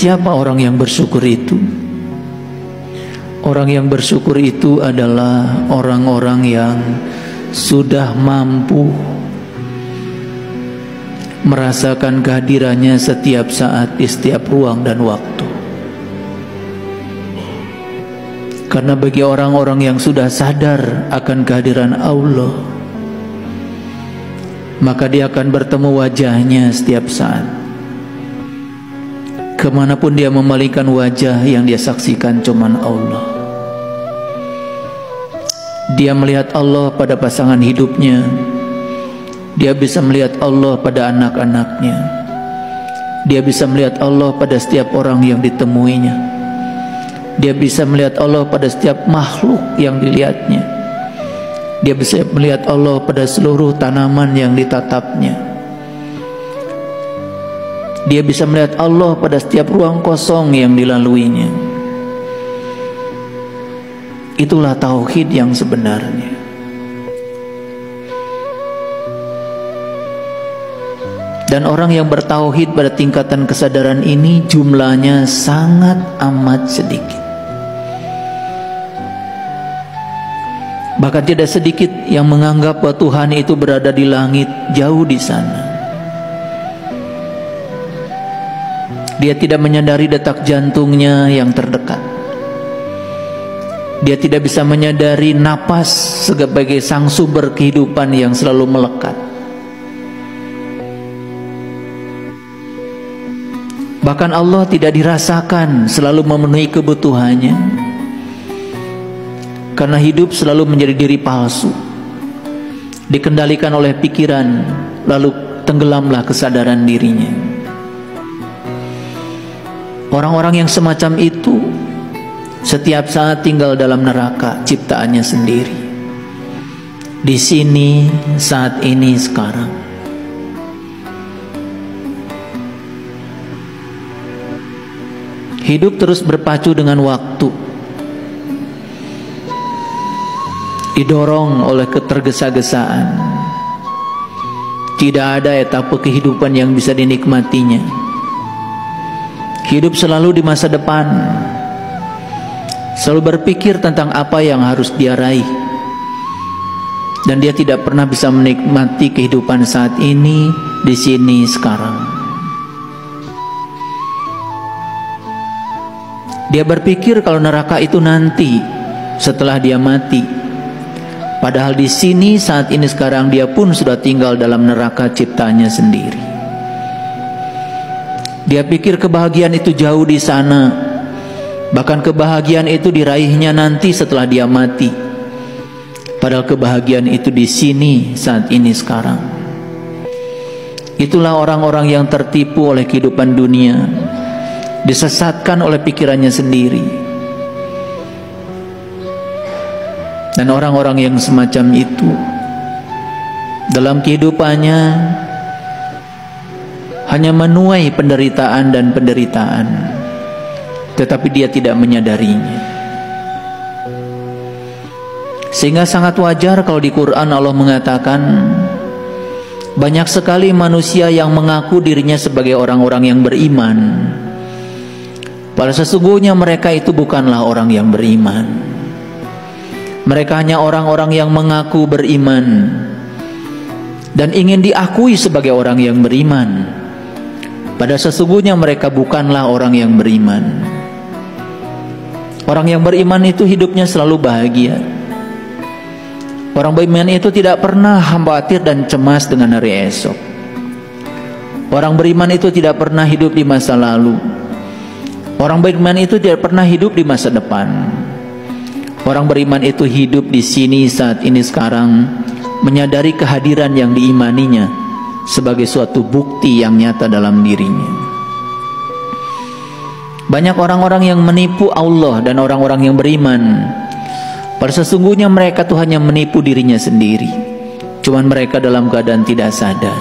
Siapa orang yang bersyukur itu? Orang yang bersyukur itu adalah orang-orang yang sudah mampu merasakan kehadirannya setiap saat di setiap ruang dan waktu. Karena bagi orang-orang yang sudah sadar akan kehadiran Allah, maka dia akan bertemu wajahnya setiap saat. Kemanapun dia memalingkan wajah, yang dia saksikan cuman Allah. Dia melihat Allah pada pasangan hidupnya. Dia bisa melihat Allah pada anak-anaknya. Dia bisa melihat Allah pada setiap orang yang ditemuinya. Dia bisa melihat Allah pada setiap makhluk yang dilihatnya. Dia bisa melihat Allah pada seluruh tanaman yang ditatapnya. Dia bisa melihat Allah pada setiap ruang kosong yang dilaluinya. Itulah tauhid yang sebenarnya. Dan orang yang bertauhid pada tingkatan kesadaran ini jumlahnya sangat amat sedikit. Bahkan tidak sedikit yang menganggap bahwa Tuhan itu berada di langit jauh di sana. Dia tidak menyadari detak jantungnya yang terdekat. Dia tidak bisa menyadari napas sebagai sang sumber kehidupan yang selalu melekat. Bahkan Allah tidak dirasakan selalu memenuhi kebutuhannya. Karena hidup selalu menjadi diri palsu, dikendalikan oleh pikiran, lalu tenggelamlah kesadaran dirinya. Orang-orang yang semacam itu setiap saat tinggal dalam neraka ciptaannya sendiri. Di sini, saat ini, sekarang. Hidup terus berpacu dengan waktu, didorong oleh ketergesa-gesaan. Tidak ada etapa kehidupan yang bisa dinikmatinya. Hidup selalu di masa depan, selalu berpikir tentang apa yang harus dia raih. Dan dia tidak pernah bisa menikmati kehidupan saat ini, di sini, sekarang. Dia berpikir kalau neraka itu nanti, setelah dia mati. Padahal di sini, saat ini, sekarang dia pun sudah tinggal dalam neraka ciptanya sendiri. Dia pikir kebahagiaan itu jauh di sana. Bahkan kebahagiaan itu diraihnya nanti setelah dia mati. Padahal kebahagiaan itu di sini, saat ini, sekarang. Itulah orang-orang yang tertipu oleh kehidupan dunia, disesatkan oleh pikirannya sendiri. Dan orang-orang yang semacam itu dalam kehidupannya hanya menuai penderitaan dan penderitaan, tetapi dia tidak menyadarinya. Sehingga sangat wajar kalau di Quran Allah mengatakan banyak sekali manusia yang mengaku dirinya sebagai orang-orang yang beriman, padahal sesungguhnya mereka itu bukanlah orang yang beriman. Mereka hanya orang-orang yang mengaku beriman dan ingin diakui sebagai orang yang beriman, padahal sesungguhnya mereka bukanlah orang yang beriman. Orang yang beriman itu hidupnya selalu bahagia. Orang beriman itu tidak pernah khawatir dan cemas dengan hari esok. Orang beriman itu tidak pernah hidup di masa lalu. Orang beriman itu tidak pernah hidup di masa depan. Orang beriman itu hidup di sini, saat ini, sekarang, menyadari kehadiran yang diimaninya sebagai suatu bukti yang nyata dalam dirinya. Banyak orang-orang yang menipu Allah dan orang-orang yang beriman, pada sesungguhnya mereka tuh hanya menipu dirinya sendiri. Cuman mereka dalam keadaan tidak sadar.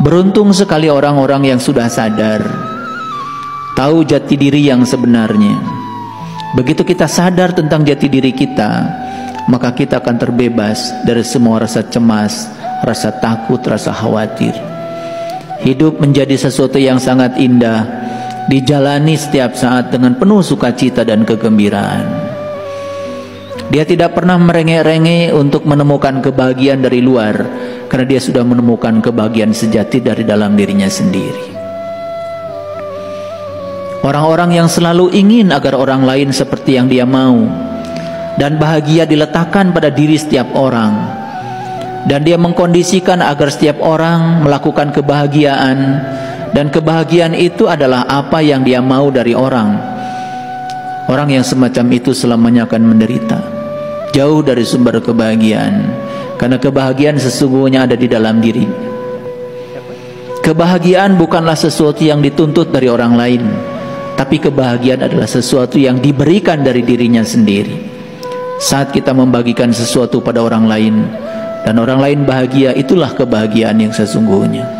Beruntung sekali orang-orang yang sudah sadar, tahu jati diri yang sebenarnya. Begitu kita sadar tentang jati diri kita, maka kita akan terbebas dari semua rasa cemas, rasa takut, rasa khawatir. Hidup menjadi sesuatu yang sangat indah dijalani setiap saat dengan penuh sukacita dan kegembiraan. Dia tidak pernah merengek-rengek untuk menemukan kebahagiaan dari luar, karena dia sudah menemukan kebahagiaan sejati dari dalam dirinya sendiri. Orang-orang yang selalu ingin agar orang lain seperti yang dia mau, dan bahagia diletakkan pada diri setiap orang, dan dia mengkondisikan agar setiap orang melakukan kebahagiaan, dan kebahagiaan itu adalah apa yang dia mau dari orang. Orang yang semacam itu selamanya akan menderita, jauh dari sumber kebahagiaan, karena kebahagiaan sesungguhnya ada di dalam diri. Kebahagiaan bukanlah sesuatu yang dituntut dari orang lain, tapi kebahagiaan adalah sesuatu yang diberikan dari dirinya sendiri. Saat kita membagikan sesuatu pada orang lain dan orang lain bahagia, itulah kebahagiaan yang sesungguhnya.